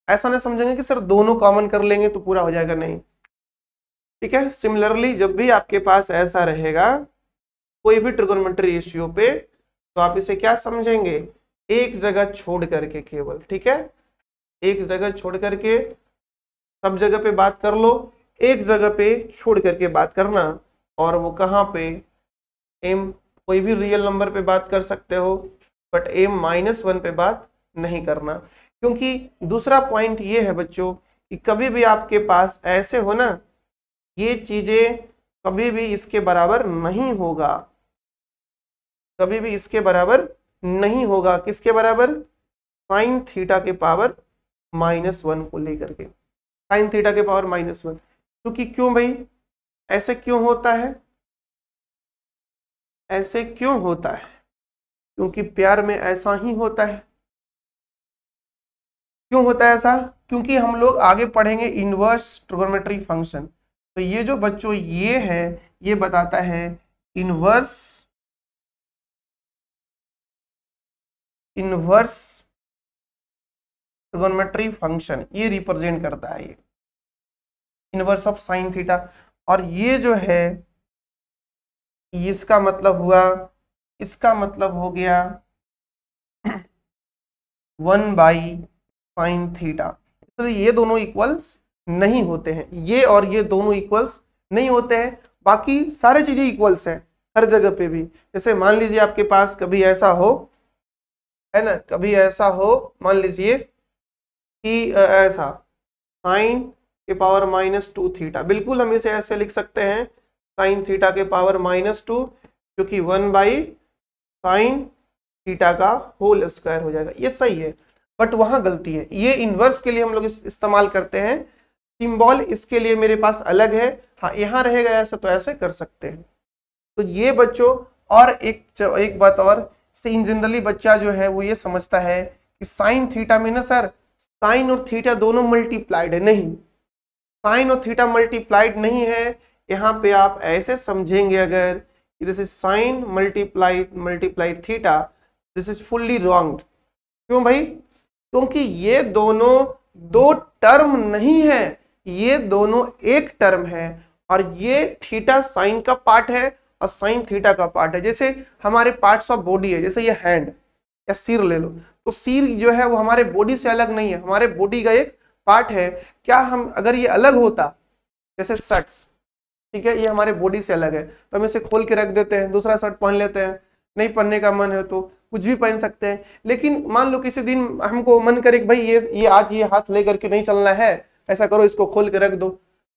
ऐसा ना समझेंगे कि सर दोनों कॉमन कर लेंगे तो पूरा हो जाएगा, नहीं। ठीक है, सिमिलरली जब भी आपके पास ऐसा रहेगा कोई भी ट्रिगोनोमेट्री रेशियो पे, तो आप इसे क्या समझेंगे, एक जगह छोड़ करके केवल। ठीक है, एक जगह छोड़ करके, सब जगह पे बात कर लो, एक जगह पे छोड़ करके बात करना। और वो कहाँ पे, एम कोई भी रियल नंबर पे बात कर सकते हो, बट m-1 पे बात नहीं करना। क्योंकि दूसरा पॉइंट ये है बच्चों कि कभी भी आपके पास ऐसे हो ना, ये चीजें कभी भी इसके बराबर नहीं होगा, कभी भी इसके बराबर नहीं होगा। किसके बराबर, साइन थीटा के पावर -1 को लेकर के, साइन थीटा के पावर -1। क्योंकि क्यों भाई, ऐसे क्यों होता है, ऐसे क्यों होता है, क्योंकि प्यार में ऐसा ही होता है। क्यों होता है ऐसा, क्योंकि हम लोग आगे पढ़ेंगे इनवर्स ट्रिगोनोमेट्री फंक्शन। तो ये जो बच्चों ये है, ये बताता है इनवर्स ट्रिगोनोमेट्री फंक्शन, ये रिप्रेजेंट करता है ये इनवर्स ऑफ साइन थीटा। और ये जो है इसका मतलब हुआ, इसका मतलब हो गया 1/sin थीटा। तो ये दोनों इक्वल्स नहीं होते हैं, ये और ये दोनों इक्वल्स नहीं होते हैं। बाकी सारी चीजें इक्वल्स हैं हर जगह पे भी। जैसे मान लीजिए आपके पास कभी ऐसा हो, है ना, कभी ऐसा हो, मान लीजिए कि ऐसा साइन के पावर -2 थीटा, बिल्कुल हम इसे ऐसे लिख सकते हैं साइन थीटा के पावर -2, क्योंकि 1/sin थीटा का होल स्क्वायर हो जाएगा। ये सही है, बट वहां गलती है। ये इनवर्स के लिए हम लोग इस्तेमाल करते हैं, सिंबल इसके लिए मेरे पास अलग है। हाँ, यहाँ रहेगा ऐसा तो ऐसे कर सकते हैं। तो ये बच्चों, और एक बात और, इन जनरली बच्चा जो है वो ये समझता है कि साइन थीटा में ना सर साइन और थीटा दोनों मल्टीप्लाइड है। नहीं, साइन और थीटा मल्टीप्लाइड नहीं है। यहाँ पे आप ऐसे समझेंगे अगर this is sine multiplied theta, this is fully wrong. क्यों भाई, क्योंकि ये दोनों दो टर्म नहीं है, ये दोनों एक टर्म है। और ये थीटा साइन का पार्ट है और साइन थीटा का पार्ट है। जैसे हमारे पार्ट्स ऑफ बॉडी है, जैसे ये हैंड या सिर ले लो, तो सिर जो है वो हमारे बॉडी से अलग नहीं है, हमारे बॉडी का एक पार्ट है। क्या हम अगर ये अलग होता, जैसे शर्ट्स, ठीक है, ये हमारे बॉडी से अलग है, तो हम इसे खोल के रख देते हैं, दूसरा शर्ट पहन लेते हैं। नहीं पहनने का मन है तो कुछ भी पहन सकते हैं। लेकिन मान लो किसी दिन हमको मन करे कि भाई ये आज ये हाथ ले करके नहीं चलना है, ऐसा करो, इसको खोल के रख दो।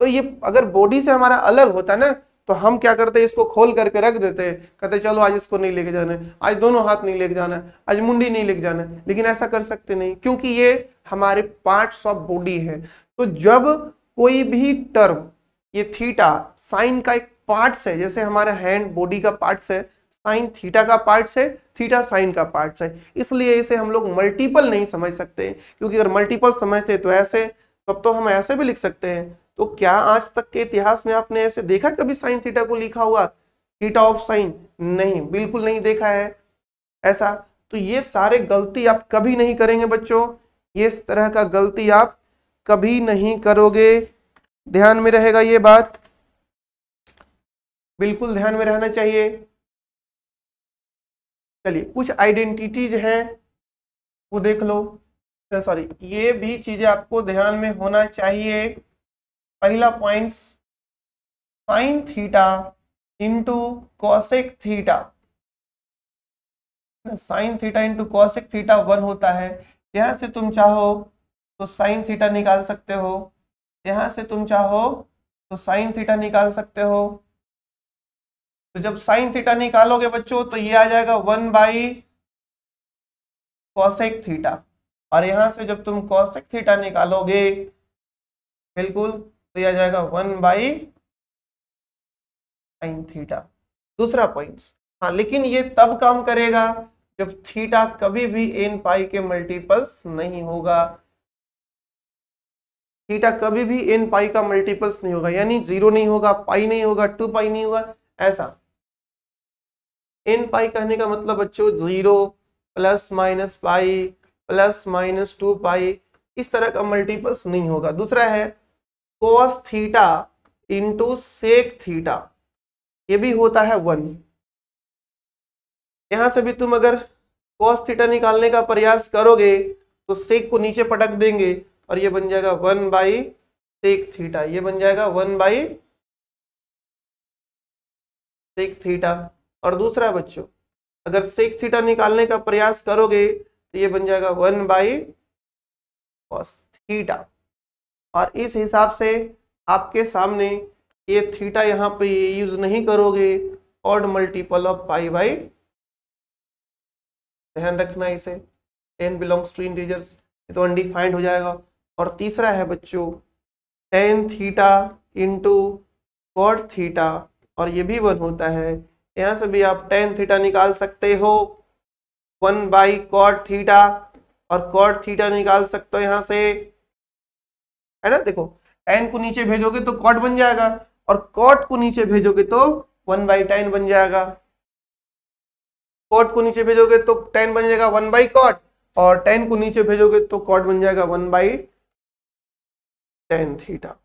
तो ये अगर बॉडी से हमारा अलग होता ना, तो हम क्या करते, इसको खोल करके रख देते, कहते चलो आज इसको नहीं लेके जाना है, आज दोनों हाथ नहीं लेके जाना है, आज मुंडी नहीं लेके जाना है। लेकिन ऐसा कर सकते नहीं, क्योंकि ये हमारे पार्ट्स ऑफ बॉडी है। तो जब कोई भी टर्म, ये थीटा साइन का एक पार्ट्स है, जैसे हमारा हैंड बॉडी का पार्ट्स है, साइन थीटा का पार्ट्स है, थीटा साइन का पार्ट्स है, इसलिए इसे हम लोग मल्टीपल नहीं समझ सकते। क्योंकि अगर मल्टीपल समझते तो ऐसे, तब तो हम ऐसे भी लिख सकते हैं। तो क्या आज तक के इतिहास में आपने ऐसे देखा कभी साइन थीटा को लिखा हुआ थीटा ऑफ साइन? नहीं, बिल्कुल नहीं देखा है ऐसा। तो ये सारे गलती आप कभी नहीं करेंगे बच्चों, ये इस तरह का गलती आप कभी नहीं करोगे। ध्यान में रहेगा ये बात, बिल्कुल ध्यान में रहना चाहिए। चलिए कुछ आइडेंटिटीज हैं वो देख लो, सॉरी ये भी चीजें आपको ध्यान में होना चाहिए। पहला point, sine theta into cosec theta, sine theta into cosec theta 1 होता है। यहां से तुम चाहो तो साइन थीटा निकाल सकते हो, यहां से तुम चाहो तो साइन थीटा निकाल सकते हो। तो जब साइन थीटा निकालोगे बच्चों तो ये आ जाएगा 1 बाई कॉसेक थीटा, और यहां से जब तुम कॉसेक थीटा निकालोगे बिल्कुल तो ये आ जाएगा 1 बाई साइन थीटा। दूसरा पॉइंट, हाँ लेकिन ये तब काम करेगा जब थीटा कभी भी n पाई के मल्टीपल्स नहीं होगा। थीटा कभी भी n पाई का मल्टीपल्स नहीं होगा, यानी 0 नहीं होगा, पाई नहीं होगा, 2 पाई नहीं होगा। ऐसा n पाई कहने का मतलब बच्चों 0 plus minus pi plus minus 2 pi, इस तरह का मल्टीपल्स नहीं होगा। दूसरा है cos theta into sec theta, ये भी होता है 1। यहां से भी तुम अगर cos थीटा निकालने का प्रयास करोगे तो सेक को नीचे पटक देंगे और ये बन जाएगा 1 बाई सेक थीटा, ये बन जाएगा 1 बाई सेक थीटा। और दूसरा बच्चों अगर सेक थीटा निकालने का प्रयास करोगे तो ये बन जाएगा 1 बाई कॉस थीटा। और इस हिसाब से आपके सामने ये थीटा यहाँ पे यूज नहीं करोगे, odd multiple of pi by, ध्यान रखना इसे, n बिलोंग्स टू इंटीजर्स, ये तो अनडिफाइंड हो जाएगा। और तीसरा है बच्चों tan theta into cot theta, और ये भी 1 होता है। यहाँ से भी आप tan थीटा निकाल सकते हो 1 बाई कॉट थीटा, और कॉट थीटा निकाल सकते हो यहाँ से, है ना। देखो tan को नीचे भेजोगे तो कॉट बन जाएगा, और कॉट को नीचे भेजोगे तो 1 बाई tan बन जाएगा। कॉट को नीचे भेजोगे तो tan बन जाएगा 1 बाई कॉट, और tan को नीचे भेजोगे तो कॉट बन जाएगा 1 बाई tan थीटा।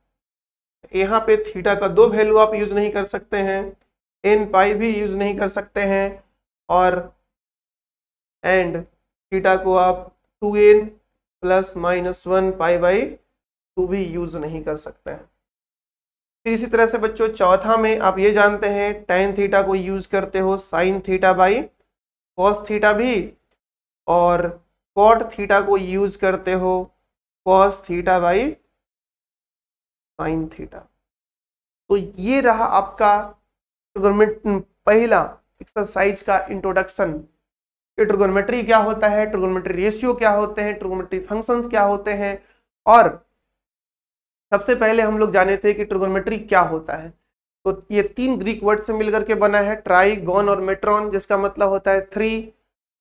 यहाँ पे थीटा का 2 वैल्यू आप यूज नहीं कर सकते हैं, n पाई भी यूज नहीं कर सकते हैं, और एंड थीटा को आप 2n plus minus 1 pi by 2 भी यूज नहीं कर सकते हैं। फिर इसी तरह से बच्चों चौथा में आप ये जानते हैं tan थीटा को यूज करते हो sine theta by cos theta भी, और कॉट थीटा को यूज करते हो cos theta by sine theta. तो ये रहा आपका ट्रिगोनोमेट्री पहला एक्सरसाइज का इंट्रोडक्शन। ट्रिगोनोमेट्री क्या होता है, ट्रिगोनोमेट्री रेशियो क्या होते हैं, ट्रिगोनोमेट्री फंक्शंस क्या होते हैं, और सबसे पहले हम लोग जाने थे कि ट्रिगोनोमेट्री क्या होता है। तो ये 3 ग्रीक वर्ड से मिलकर के बना है, ट्राई, गॉन और मेट्रॉन, जिसका मतलब होता है 3,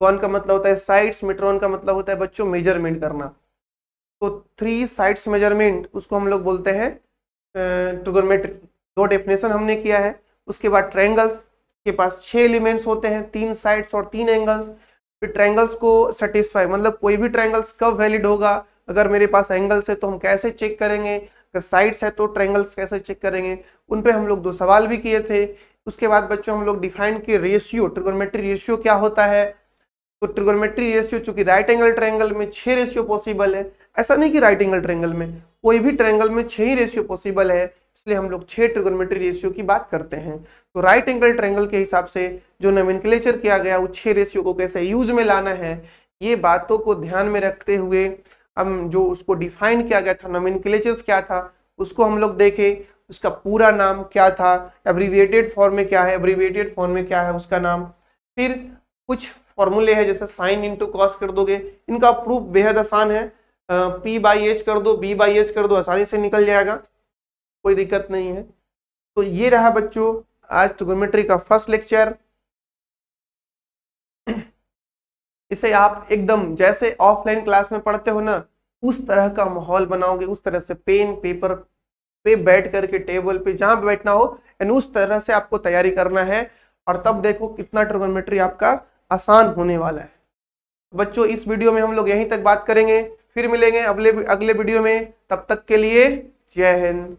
गॉन का मतलब होता है साइड्स, मेट्रॉन का मतलब होता है बच्चों मेजरमेंट करना। तो 3 साइड्स मेजरमेंट, उसको हम लोग बोलते हैं ट्रिगोनोमेट्री। 2 डेफिनेशन हमने किया है। उसके बाद ट्रायंगल्स के पास 6 एलिमेंट्स होते हैं, 3 साइड्स और 3 एंगल्स। फिर ट्रायंगल्स को सेटिस्फाई, मतलब कोई भी ट्रायंगल्स कब वैलिड होगा, अगर मेरे पास एंगल्स है तो हम कैसे चेक करेंगे, अगर साइड्स है तो ट्रायंगल्स कैसे चेक करेंगे, उन पे हम लोग 2 सवाल भी किए थे। उसके बाद बच्चों हम लोग डिफाइन किए रेशियो, ट्रिगोनोमेट्री रेशियो क्या होता है। तो ट्रिगोनोमेट्री रेशियो, चूंकि राइट एंगल ट्रायंगल में 6 रेशियो पॉसिबल है, ऐसा नहीं कि राइट एंगल ट्रायंगल में, कोई भी ट्रायंगल में 6 ही रेशियो पॉसिबल है, इसलिए हम लोग 6 ट्रिगोनोमेट्री रेशियो की बात करते हैं। तो राइट एंगल ट्रायंगल के हिसाब से जो नोमेनक्लेचर किया गया वो 6 रेशियो को कैसे यूज में लाना है, ये बातों को ध्यान में रखते हुए हम जो उसको डिफाइन किया गया था, नोमेनक्लेचर्स क्या था उसको हम लोग देखे, उसका पूरा नाम क्या था, एब्रीविएटेड फॉर्म में क्या है, एब्रीविएटेड फॉर्म में क्या है उसका नाम। फिर कुछ फॉर्मूले हैं, जैसे साइन इंटू कॉस कर दोगे, इनका प्रूफ बेहद आसान है, p बाई एच कर दो, b बाई एच कर दो, आसानी से निकल जाएगा, कोई दिक्कत नहीं है। तो ये रहा बच्चों आज ट्रिगोनोमेट्री का फर्स्ट लेक्चर। इसे आप एकदम जैसे ऑफलाइन क्लास में पढ़ते हो ना, उस तरह का माहौल बनाओगे, उस तरह से पेन पेपर पे बैठ करके, टेबल पे जहां पे बैठना हो, एंड उस तरह से आपको तैयारी करना है, और तब देखो कितना ट्रिगोनोमेट्री आपका आसान होने वाला है। बच्चों इस वीडियो में हम लोग यहीं तक बात करेंगे, फिर मिलेंगे अगले वीडियो में, तब तक के लिए जय हिंद।